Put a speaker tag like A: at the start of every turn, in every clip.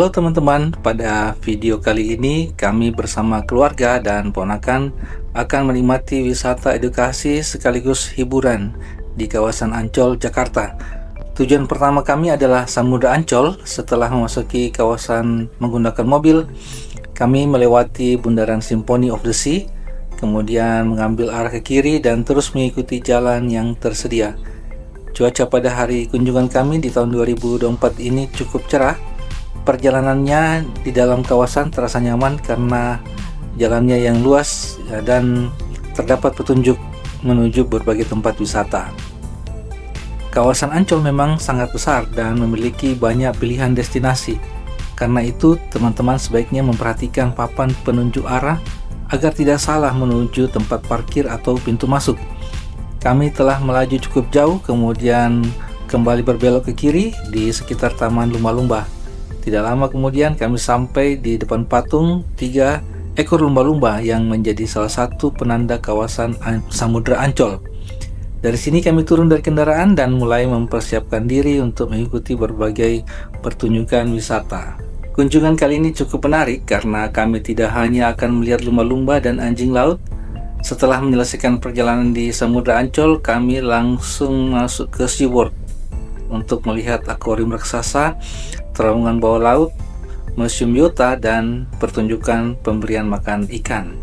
A: Halo teman-teman, pada video kali ini kami bersama keluarga dan ponakan akan menikmati wisata edukasi sekaligus hiburan di kawasan Ancol, Jakarta. Tujuan pertama kami adalah Samudra Ancol. Setelah memasuki kawasan menggunakan mobil, kami melewati Bundaran Symphony of the Sea, kemudian mengambil arah ke kiri dan terus mengikuti jalan yang tersedia. Cuaca pada hari kunjungan kami di tahun 2024 ini cukup cerah. Perjalanannya di dalam kawasan terasa nyaman karena jalannya yang luas dan terdapat petunjuk menuju berbagai tempat wisata. Kawasan Ancol memang sangat besar dan memiliki banyak pilihan destinasi. Karena itu, teman-teman sebaiknya memperhatikan papan penunjuk arah agar tidak salah menuju tempat parkir atau pintu masuk. Kami telah melaju cukup jauh, kemudian kembali berbelok ke kiri di sekitar Taman Lumba-Lumba. Tidak lama kemudian kami sampai di depan patung 3 ekor lumba-lumba yang menjadi salah satu penanda kawasan Samudra Ancol. Dari sini kami turun dari kendaraan dan mulai mempersiapkan diri untuk mengikuti berbagai pertunjukan wisata. Kunjungan kali ini cukup menarik karena kami tidak hanya akan melihat lumba-lumba dan anjing laut. Setelah menyelesaikan perjalanan di Samudra Ancol, kami langsung masuk ke SeaWorld untuk melihat akuarium raksasa, terowongan bawah laut, museum biota, dan pertunjukan pemberian makan ikan.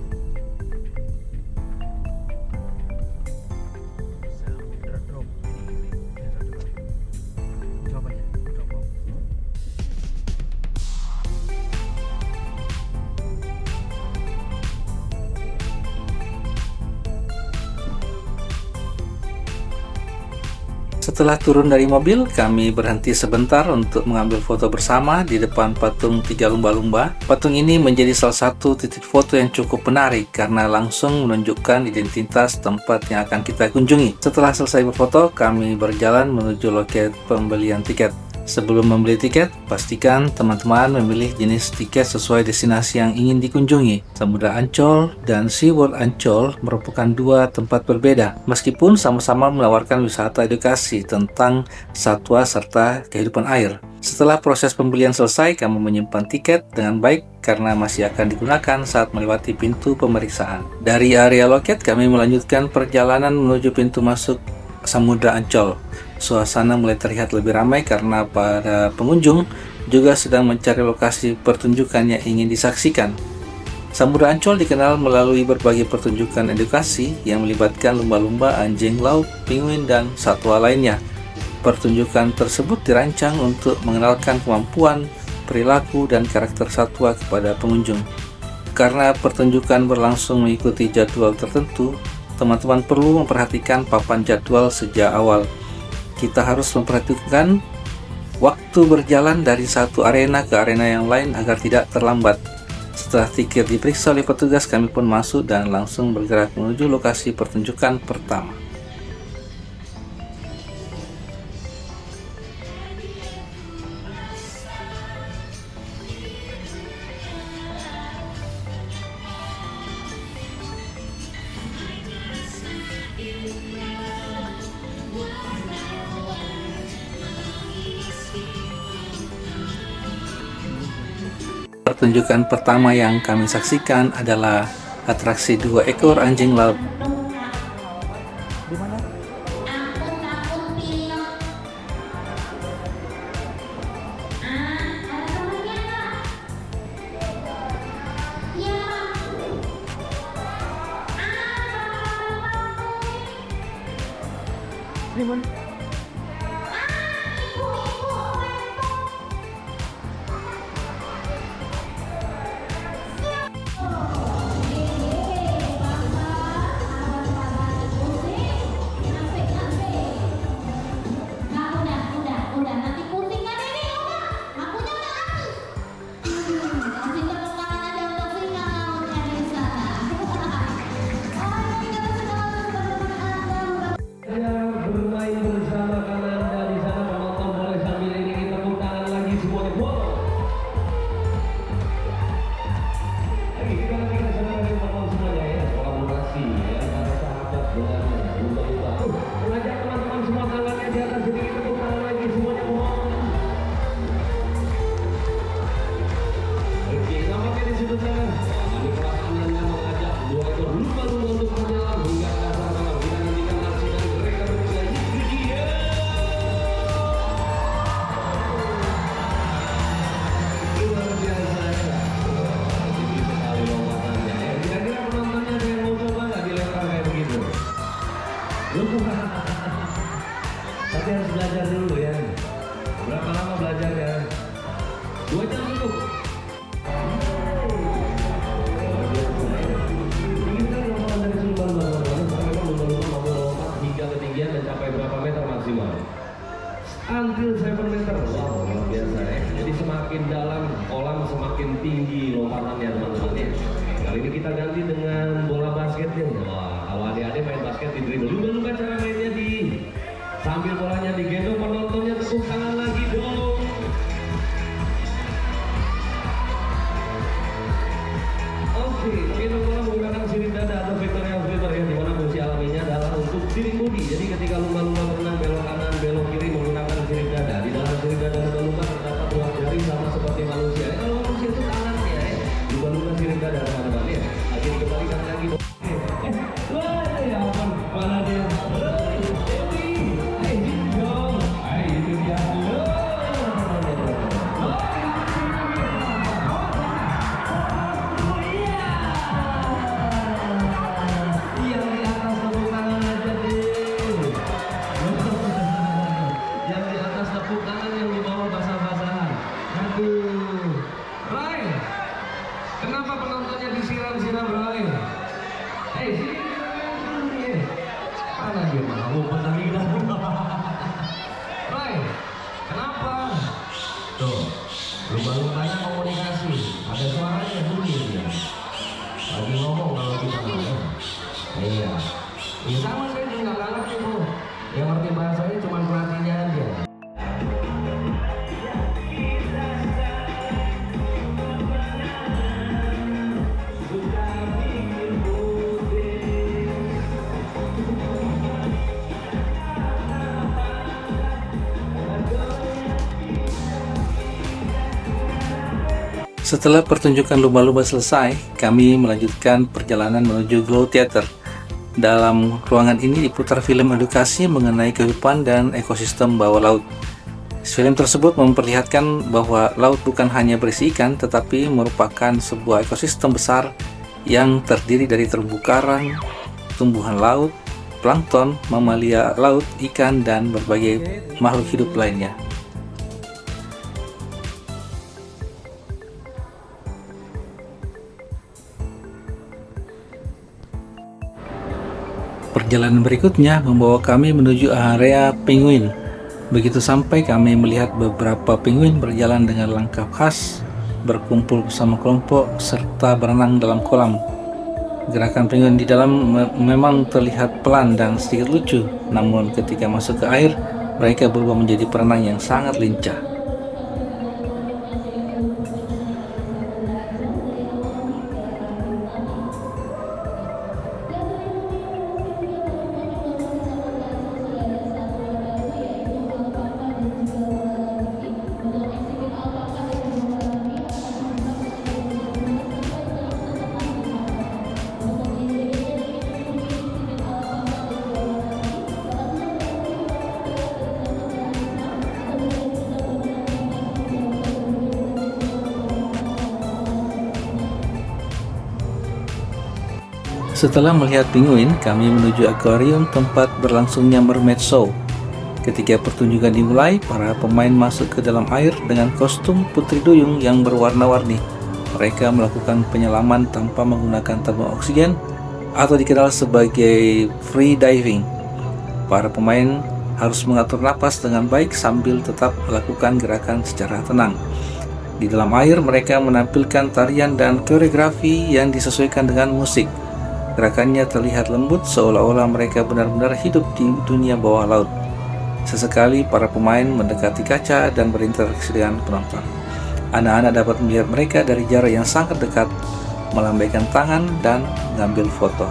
A: Setelah turun dari mobil, kami berhenti sebentar untuk mengambil foto bersama di depan patung 3 lumba-lumba. Patung ini menjadi salah satu titik foto yang cukup menarik karena langsung menunjukkan identitas tempat yang akan kita kunjungi. Setelah selesai berfoto, kami berjalan menuju loket pembelian tiket. Sebelum membeli tiket, pastikan teman-teman memilih jenis tiket sesuai destinasi yang ingin dikunjungi. Samudra Ancol dan SeaWorld Ancol merupakan dua tempat berbeda, meskipun sama-sama menawarkan wisata edukasi tentang satwa serta kehidupan air. Setelah proses pembelian selesai, kami menyimpan tiket dengan baik karena masih akan digunakan saat melewati pintu pemeriksaan. Dari area loket, kami melanjutkan perjalanan menuju pintu masuk Samudra Ancol. Suasana mulai terlihat lebih ramai karena para pengunjung juga sedang mencari lokasi pertunjukan yang ingin disaksikan. Samudra Ancol dikenal melalui berbagai pertunjukan edukasi yang melibatkan lumba-lumba, anjing laut, penguin, dan satwa lainnya. Pertunjukan tersebut dirancang untuk mengenalkan kemampuan, perilaku, dan karakter satwa kepada pengunjung. Karena pertunjukan berlangsung mengikuti jadwal tertentu, teman-teman perlu memperhatikan papan jadwal sejak awal. Kita harus memperhatikan waktu berjalan dari satu arena ke arena yang lain agar tidak terlambat. Setelah tiket diperiksa oleh petugas, kami pun masuk dan langsung bergerak menuju lokasi pertunjukan pertama. Pertunjukan pertama yang kami saksikan adalah atraksi 2 ekor anjing laut.
B: 2 jam cukup. Tinggi sekali lompatan dari Sultan Bang. Mereka lumba-lumba mampu lompat hingga ketinggian mencapai berapa meter maksimal? Until 7 meter. Wow, luar biasa ya. Jadi semakin dalam kolam semakin tinggi lompatannya teman-teman ya. Kali ini kita ganti dengan bola basketnya. Wah, kalau adik-adik main basket di dribble. Lumba-lumba cara mainnya di sambil bolanya digendong, penontonnya tepuk tangan lagi dong. Oke, gendong bola menggunakan sirip dada atau Victoria Flipper yang dimana fungsi alaminya adalah untuk steering body. Jadi ketika lumba-lumba berenang belok kanan, belok kiri menggunakan sirip dada. Di dalam sirip dada lumba-lumba terdapat ruang jari sama seperti manusia. Kalau manusia itu tangannya ya. Lumba-lumba sirip dada teman-teman ya. Lagi dikembalikan lagi. Wah, ya ampun, mana dia? Kenapa penontonnya disiram-siram, Bray? Sini. Mana dia mau pertandingan? Bray, kenapa? Tuh, lumba-lumbanya komunikasi. Ada suaranya bunyi dia. Lagi ngomong kalau kita main. Iya. Ya sama saya juga nggak ngerti bu. Yang ngerti bahasanya cuma pelatihnya aja.
A: Setelah pertunjukan lumba-lumba selesai, kami melanjutkan perjalanan menuju Glow Theater. Dalam ruangan ini diputar film edukasi mengenai kehidupan dan ekosistem bawah laut. Film tersebut memperlihatkan bahwa laut bukan hanya berisi ikan, tetapi merupakan sebuah ekosistem besar yang terdiri dari terumbu karang, tumbuhan laut, plankton, mamalia laut, ikan, dan berbagai makhluk hidup lainnya. Perjalanan berikutnya membawa kami menuju area penguin. Begitu sampai, kami melihat beberapa penguin berjalan dengan langkah khas, berkumpul bersama kelompok, serta berenang dalam kolam. Gerakan penguin di dalam memang terlihat pelan dan sedikit lucu, namun ketika masuk ke air, mereka berubah menjadi perenang yang sangat lincah. Setelah melihat penguin, kami menuju akuarium tempat berlangsungnya Mermaid Show. Ketika pertunjukan dimulai, para pemain masuk ke dalam air dengan kostum putri duyung yang berwarna-warni. Mereka melakukan penyelaman tanpa menggunakan tabung oksigen atau dikenal sebagai free diving. Para pemain harus mengatur napas dengan baik sambil tetap melakukan gerakan secara tenang. Di dalam air, mereka menampilkan tarian dan koreografi yang disesuaikan dengan musik. Gerakannya terlihat lembut, seolah-olah mereka benar-benar hidup di dunia bawah laut. Sesekali para pemain mendekati kaca dan berinteraksi dengan penonton. Anak-anak dapat melihat mereka dari jarak yang sangat dekat, melambaikan tangan dan mengambil foto.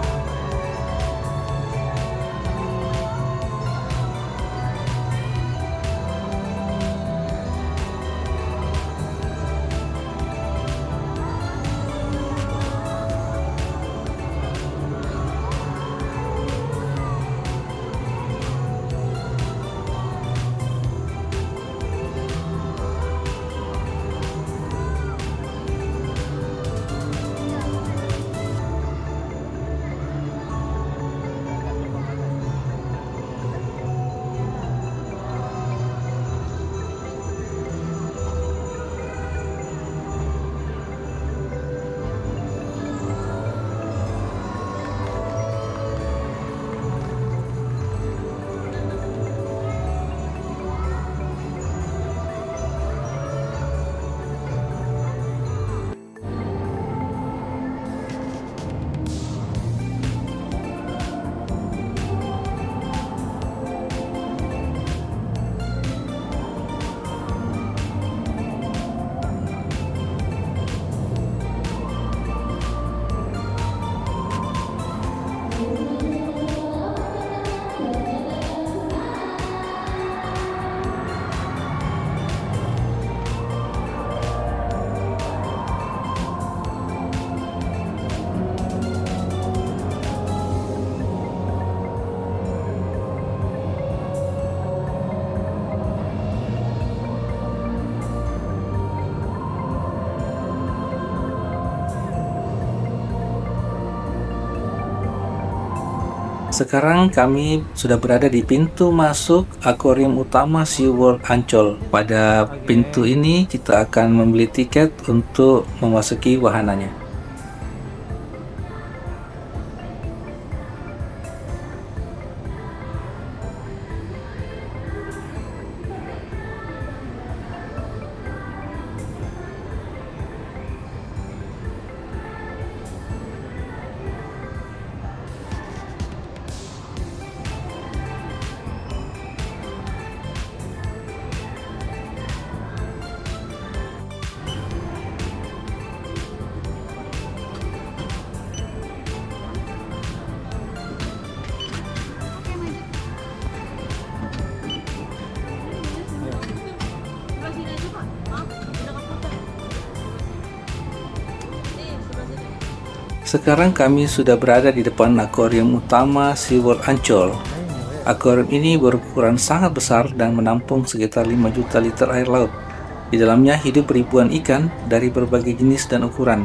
A: Sekarang kami sudah berada di pintu masuk akuarium utama SeaWorld Ancol. Pada pintu ini kita akan membeli tiket untuk memasuki wahananya. Sekarang kami sudah berada di depan akuarium utama SeaWorld Ancol. Akuarium ini berukuran sangat besar dan menampung sekitar 5 juta liter air laut. Di dalamnya hidup ribuan ikan dari berbagai jenis dan ukuran.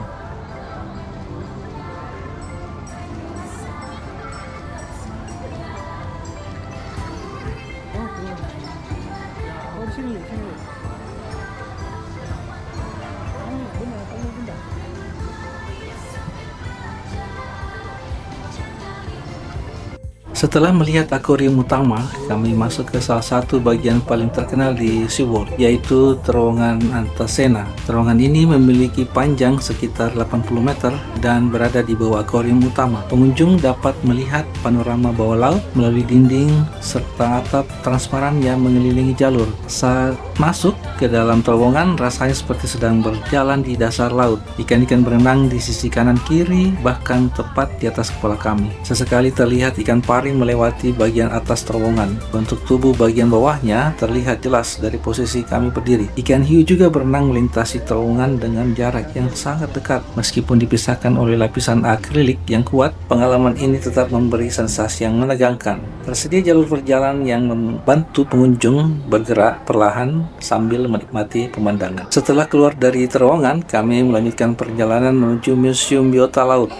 A: Setelah melihat akuarium utama, kami masuk ke salah satu bagian paling terkenal di SeaWorld, yaitu terowongan Antasena. Terowongan ini memiliki panjang sekitar 80 meter dan berada di bawah akuarium utama. Pengunjung dapat melihat panorama bawah laut melalui dinding serta atap transparan yang mengelilingi jalur. Saat masuk ke dalam terowongan, rasanya seperti sedang berjalan di dasar laut. Ikan-ikan berenang di sisi kanan kiri, bahkan tepat di atas kepala kami. Sesekali terlihat ikan pari melewati bagian atas terowongan. Bentuk tubuh bagian bawahnya terlihat jelas dari posisi kami berdiri. Ikan hiu juga berenang melintasi terowongan dengan jarak yang sangat dekat. Meskipun dipisahkan oleh lapisan akrilik yang kuat, pengalaman ini tetap memberi sensasi yang menegangkan. Tersedia jalur berjalan yang membantu pengunjung bergerak perlahan sambil menikmati pemandangan. Setelah keluar dari terowongan, kami melanjutkan perjalanan menuju Museum Biota Laut.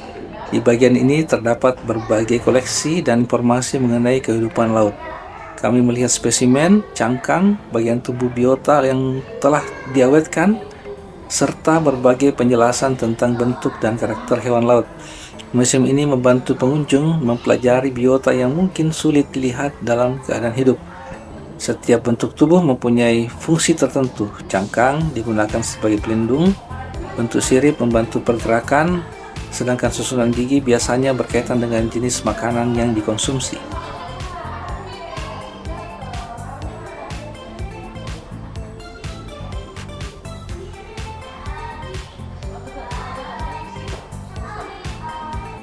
A: Di bagian ini terdapat berbagai koleksi dan informasi mengenai kehidupan laut. Kami melihat spesimen, cangkang, bagian tubuh biota yang telah diawetkan, serta berbagai penjelasan tentang bentuk dan karakter hewan laut. Museum ini membantu pengunjung mempelajari biota yang mungkin sulit dilihat dalam keadaan hidup. Setiap bentuk tubuh mempunyai fungsi tertentu. Cangkang digunakan sebagai pelindung, bentuk sirip membantu pergerakan, sedangkan susunan gigi biasanya berkaitan dengan jenis makanan yang dikonsumsi.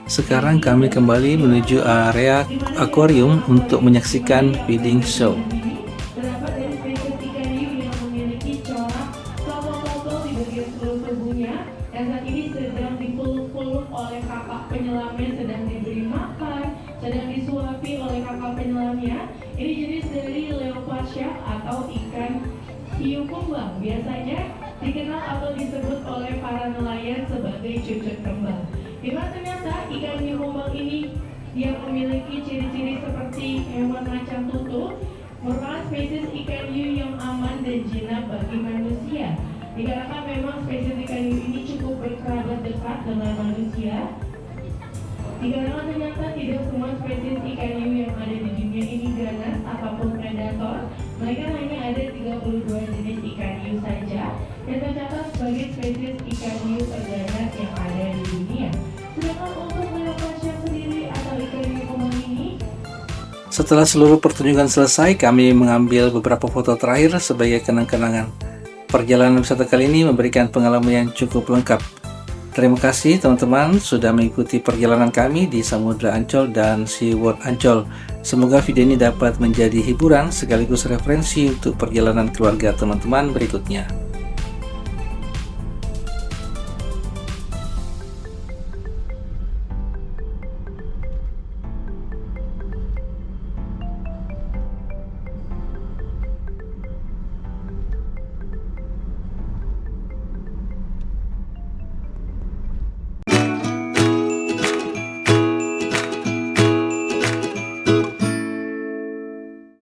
A: Sekarang kami kembali menuju area akuarium untuk menyaksikan feeding show.
C: Terdapat dari spesies ikan hiu yang memiliki corak foto-foto di bagian seluruh tubuhnya yang saat ini sedang dipeluk-peluk oleh kakak penyelamnya, sedang diberi makan, sedang disuapi oleh kakak penyelamnya. Ini jenis dari leopard shark atau ikan hiu kumbang. Biasanya dikenal atau disebut oleh para nelayan sebagai cucut kembang. Dimana ternyata ikan hiu kumbang ini yang memiliki ciri-ciri seperti hewan macan tutul merupakan spesies ikan hiu yang aman dan jinak bagi manusia. Dikarenakan memang spesies ikan hiu ini cukup berkerabat dekat dengan manusia. Dikarenakan ternyata tidak semua spesies ikan hiu yang ada di dunia ini ganas ataupun predator. Mereka hanya ada 32 jenis ikan hiu saja yang tercatat sebagai spesies ikan hiu terganas yang ada di dunia. Sedangkan untuk leopard shark sendiri atau ikan hiu kumbang ini,
A: Setelah seluruh pertunjukan selesai, kami mengambil beberapa foto terakhir sebagai kenang-kenangan. Perjalanan wisata kali ini memberikan pengalaman yang cukup lengkap. Terima kasih teman-teman sudah mengikuti perjalanan kami di Samudra Ancol dan SeaWorld Ancol. Semoga video ini dapat menjadi hiburan sekaligus referensi untuk perjalanan keluarga teman-teman berikutnya.